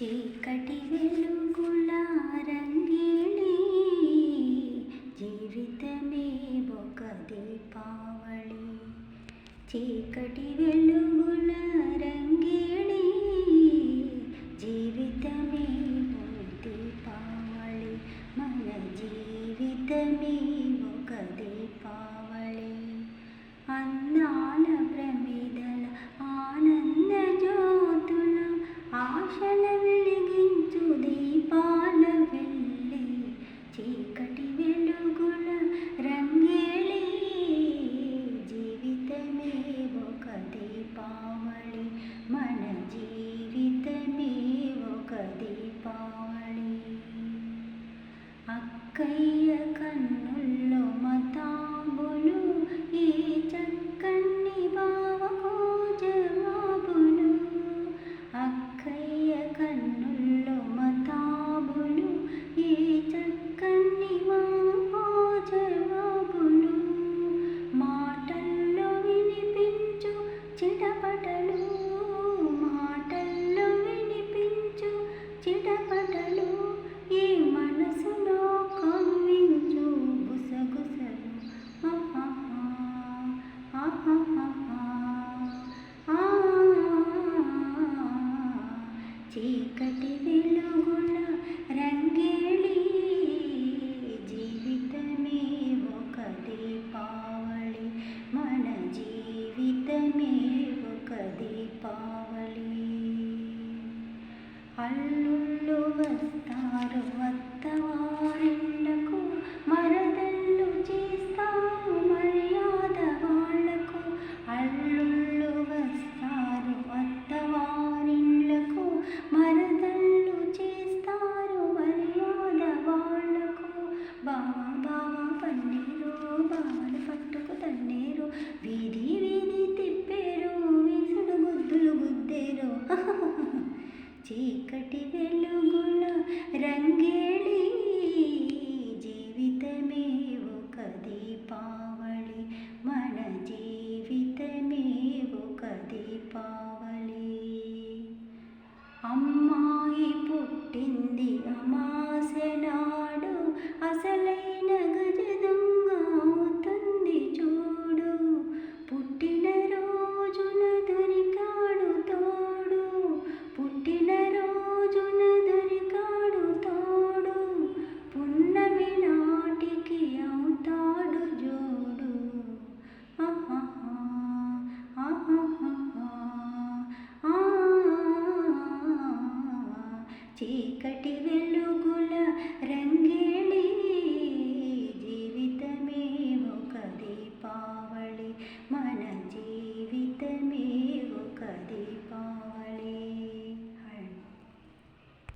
చీకటి వెలుగుల రంగేలి జీవితమే ఒక దీపావళి. చీకటి వెలుగుల రంగేలి జీవితమే ఒక దీపావళి. మన జీవితమే ఒక దీపావళి. అందాల ప్రమిదల ఆనంద జ్యోతుల ఆశల వెలిగించు దీపాల వెళ్ళి. చీకటి వెలుగుల రంగేలి జీవితమే ఒక దీపావళి. మన జీవితమే ఒక దీపావళి. అక్కయ్య కన్నుల్లో మతాబులు, ఈ చక్కని బావకు జవాబులు. అక్కయ్య కన్నుల్లో మతాబులు, ఈ చక్కని బావకు జవాబులు. మాటల్లో వినిపించు చిటపటలు, మాటల్లో వినిపించు చిటపటలు. ఈ మనసులో కవ్వించు గుసగుసలు. చీకటి వెలుగుల రంగేలి జీవితమే ఒక దీపావళి. మన జీవితమే ఒక దీపావళి. అల్లుళ్ళు వస్తారు అత్తవారిళ్ళకు, మరదళ్ళు చేస్తారు మర్యాద వాళ్లకు. అల్లుళ్ళు వస్తారు అత్తవారిళ్ళకు, మరదళ్ళు చేస్తారు మర్యాద వాళ్లకు. బావా బావా పన్నీరు, బావలు పట్టుకు తన్నేరు, వీధి వీధి తిప్పేరు, వీసుడు గుద్దులు గుద్దేరు. చీకటి వెలుగుల రంగేలి జీవితమే ఒక దీపావళి. మన జీవితమే ఒక దీపావళి. అమ్మాయి పుట్టింది అమావాస్య నాడు, అసలైన గజ దొంగ అవుతుంది చూడు. పుట్టిన రోజున దొరికాడు తోడు, పుట్టిన రోజున దొరికాడు తోడు. పున్నమి నాటికి అవుతాడు జోడు. చీకటి వెలుగుల రంగేలి జీవితమే ఒక దీపావళి. మన జీవితమే ఒక దీపావళి.